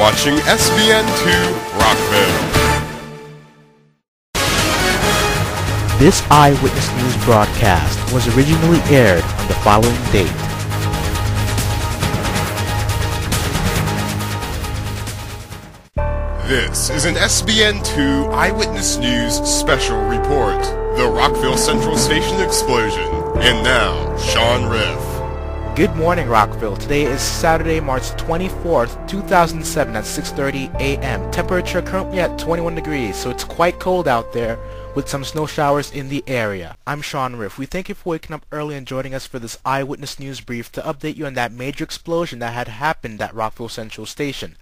watching SBN 2 Rockville. This Eyewitness News broadcast was originally aired on the following date. This is an SBN 2 Eyewitness News special report. The Rockville Central Station explosion. And now, Shaun Riff. Good morning, Rockville. Today is Saturday, March 24th, 2007 at 6:30 a.m. Temperature currently at 21 degrees, so it's quite cold out there with some snow showers in the area. I'm Shaun Riff. We thank you for waking up early and joining us for this Eyewitness News brief to update you on that major explosion that had happened at Rockville Central Station.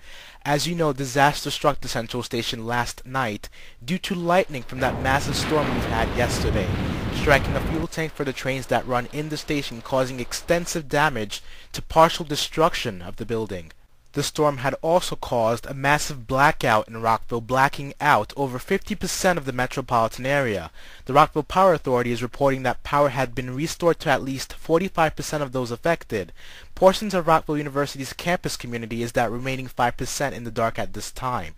As you know, disaster struck the Central Station last night due to lightning from that massive storm we had yesterday, striking a fuel tank for the trains that run in the station, causing extensive damage to partial destruction of the building. The storm had also caused a massive blackout in Rockville, blacking out over 50% of the metropolitan area. The Rockville Power Authority is reporting that power had been restored to at least 45% of those affected. Portions of Rockville University's campus community is that remaining 5% in the dark at this time.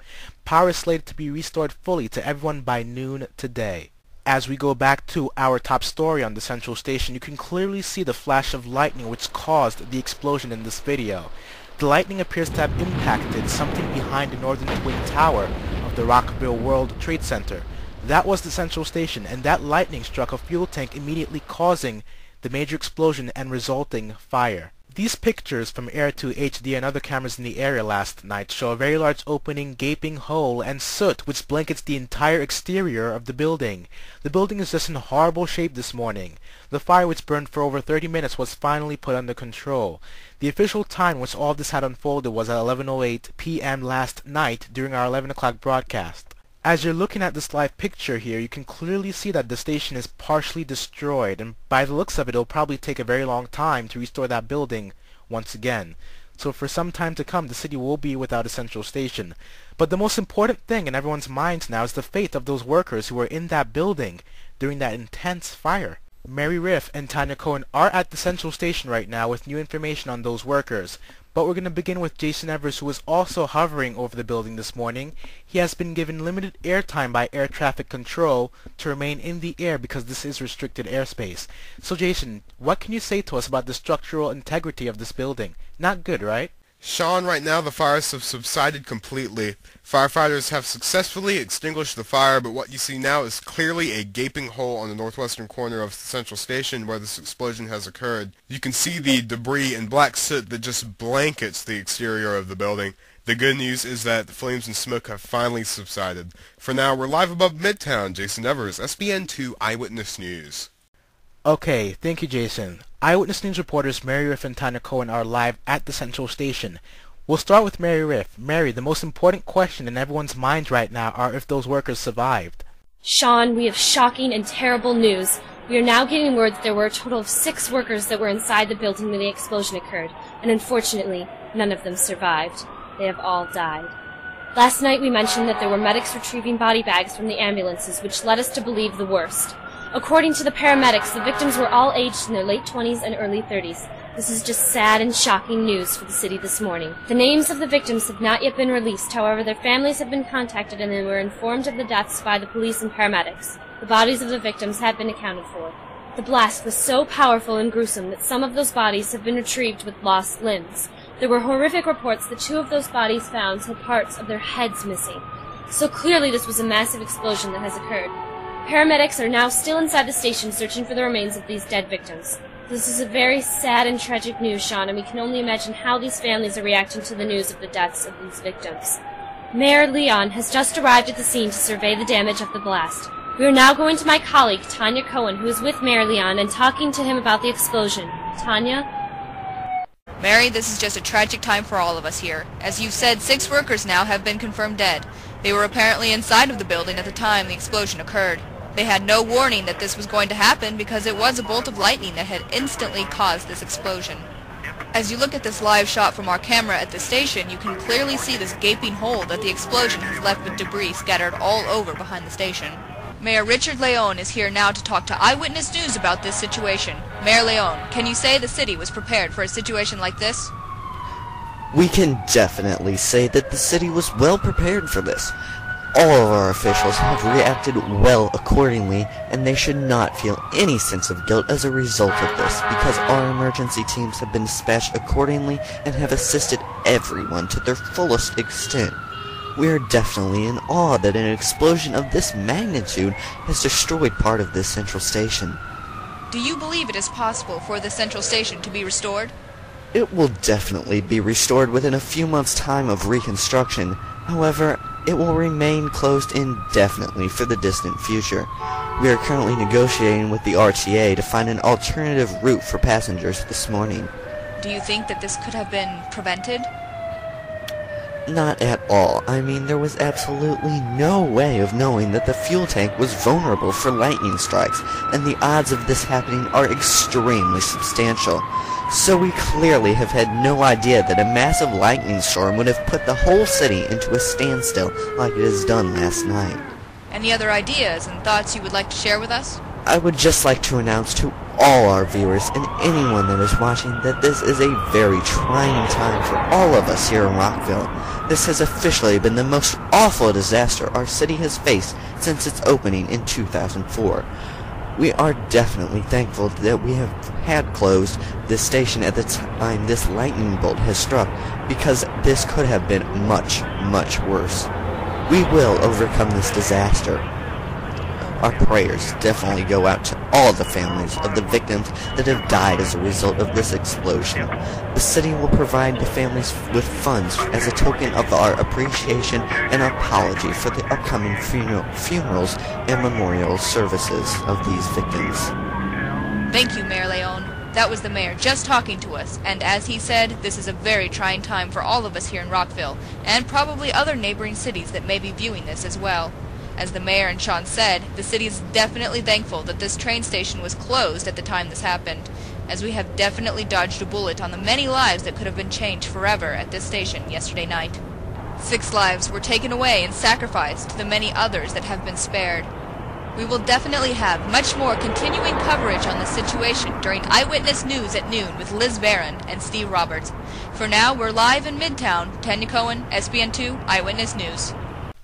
Power is slated to be restored fully to everyone by noon today. As we go back to our top story on the Central Station, you can clearly see the flash of lightning which caused the explosion in this video. The lightning appears to have impacted something behind the northern twin tower of the Rockville World Trade Center. That was the Central Station, and that lightning struck a fuel tank, immediately causing the major explosion and resulting fire. These pictures from Air 2 HD and other cameras in the area last night show a very large opening, gaping hole, and soot which blankets the entire exterior of the building. The building is just in horrible shape this morning. The fire, which burned for over 30 minutes, was finally put under control. The official time which all of this had unfolded was at 11:08 p.m. last night during our 11 o'clock broadcast. As you're looking at this live picture here, you can clearly see that the station is partially destroyed, and by the looks of it, it'll probably take a very long time to restore that building once again. So for some time to come, the city will be without a central station. But the most important thing in everyone's minds now is the fate of those workers who were in that building during that intense fire. Mary Riff and Tanya Cohen are at the central station right now with new information on those workers. But we're going to begin with Jason Evers, who was also hovering over the building this morning. He has been given limited airtime by air traffic control to remain in the air because this is restricted airspace. So Jason, what can you say to us about the structural integrity of this building? Not good, right? Shaun, right now the fires have subsided completely. Firefighters have successfully extinguished the fire, but what you see now is clearly a gaping hole on the northwestern corner of the Central Station where this explosion has occurred. You can see the debris and black soot that just blankets the exterior of the building. The good news is that the flames and smoke have finally subsided. For now, we're live above Midtown. Jason Evers, SBN 2 Eyewitness News. Okay, thank you, Jason. Eyewitness News reporters Mary Riff and Tanya Cohen are live at the Central Station. We'll start with Mary Riff. Mary, the most important question in everyone's minds right now are if those workers survived. Shaun, we have shocking and terrible news. We are now getting word that there were a total of 6 workers that were inside the building when the explosion occurred, and unfortunately, none of them survived. They have all died. Last night we mentioned that there were medics retrieving body bags from the ambulances, which led us to believe the worst. According to the paramedics, the victims were all aged in their late 20s and early 30s. This is just sad and shocking news for the city this morning. The names of the victims have not yet been released. However, their families have been contacted and they were informed of the deaths by the police and paramedics. The bodies of the victims have been accounted for. The blast was so powerful and gruesome that some of those bodies have been retrieved with lost limbs. There were horrific reports that 2 of those bodies found had parts of their heads missing. So clearly this was a massive explosion that has occurred. Paramedics are now still inside the station searching for the remains of these dead victims. This is a very sad and tragic news, Shaun, and we can only imagine how these families are reacting to the news of the deaths of these victims. Mayor Leon has just arrived at the scene to survey the damage of the blast. We are now going to my colleague, Tanya Cohen, who is with Mayor Leon, and talking to him about the explosion. Tanya? Mary, this is just a tragic time for all of us here. As you said, 6 workers now have been confirmed dead. They were apparently inside of the building at the time the explosion occurred. They had no warning that this was going to happen because it was a bolt of lightning that had instantly caused this explosion. As you look at this live shot from our camera at the station, you can clearly see this gaping hole that the explosion has left with debris scattered all over behind the station. Mayor Richard Leon is here now to talk to Eyewitness News about this situation. Mayor Leon, can you say the city was prepared for a situation like this? We can definitely say that the city was well prepared for this. All of our officials have reacted well accordingly, and they should not feel any sense of guilt as a result of this, because our emergency teams have been dispatched accordingly and have assisted everyone to their fullest extent. We are definitely in awe that an explosion of this magnitude has destroyed part of this central station. Do you believe it is possible for the central station to be restored? It will definitely be restored within a few months' time of reconstruction. However, it will remain closed indefinitely for the distant future. We are currently negotiating with the RTA to find an alternative route for passengers this morning. Do you think that this could have been prevented? Not at all. I mean, there was absolutely no way of knowing that the fuel tank was vulnerable for lightning strikes, and the odds of this happening are extremely substantial. So we clearly have had no idea that a massive lightning storm would have put the whole city into a standstill like it has done last night. Any other ideas and thoughts you would like to share with us? I would just like to announce to all our viewers and anyone that is watching that this is a very trying time for all of us here in Rockville. This has officially been the most awful disaster our city has faced since its opening in 2004. We are definitely thankful that we have had closed this station at the time this lightning bolt has struck, because this could have been much, much worse. We will overcome this disaster. Our prayers definitely go out to all the families of the victims that have died as a result of this explosion. The city will provide the families with funds as a token of our appreciation and apology for the upcoming funerals and memorial services of these victims. Thank you, Mayor Leon. That was the mayor just talking to us, and as he said, this is a very trying time for all of us here in Rockville, and probably other neighboring cities that may be viewing this as well. As the mayor and Shaun said, the city is definitely thankful that this train station was closed at the time this happened, as we have definitely dodged a bullet on the many lives that could have been changed forever at this station yesterday night. 6 lives were taken away and sacrificed to the many others that have been spared. We will definitely have much more continuing coverage on this situation during Eyewitness News at noon with Liz Barron and Steve Roberts. For now, we're live in Midtown. Tanya Cohen, SBN2, Eyewitness News.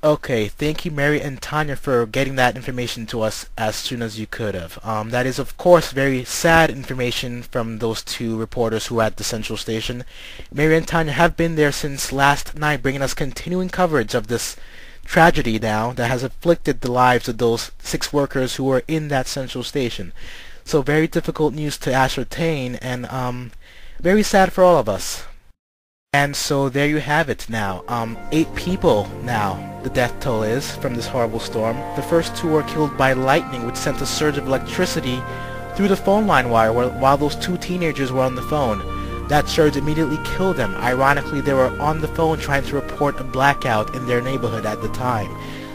Okay, thank you, Mary and Tanya, for getting that information to us as soon as you could have. That is, of course, very sad information from those two reporters who were at the Central Station. Mary and Tanya have been there since last night, bringing us continuing coverage of this tragedy now that has afflicted the lives of those 6 workers who were in that Central Station. So very difficult news to ascertain, and very sad for all of us. And so there you have it now. 8 people now, the death toll is, from this horrible storm. The first 2 were killed by lightning, which sent a surge of electricity through the phone line wire while those 2 teenagers were on the phone. That surge immediately killed them. Ironically, they were on the phone trying to report a blackout in their neighborhood at the time.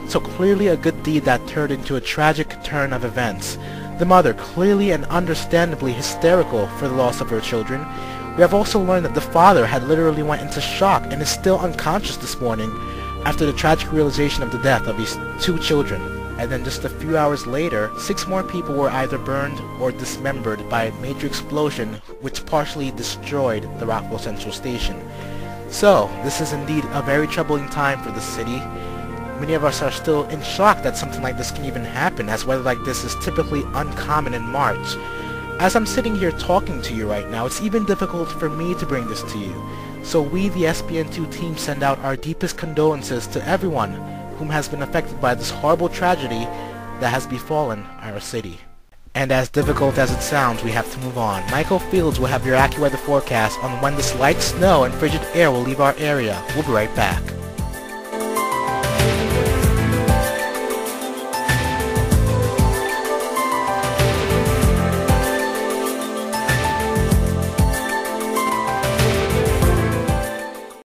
So clearly a good deed that turned into a tragic turn of events. The mother, clearly and understandably hysterical for the loss of her children. We have also learned that the father had literally went into shock and is still unconscious this morning after the tragic realization of the death of his 2 children. And then just a few hours later, 6 more people were either burned or dismembered by a major explosion which partially destroyed the Rockville Central Station. So, this is indeed a very troubling time for the city. Many of us are still in shock that something like this can even happen, as weather like this is typically uncommon in March. As I'm sitting here talking to you right now, it's even difficult for me to bring this to you. So we, the SBN2 team, send out our deepest condolences to everyone whom has been affected by this horrible tragedy that has befallen our city. And as difficult as it sounds, we have to move on. Michael Fields will have your AccuWeather forecast on when this light snow and frigid air will leave our area. We'll be right back.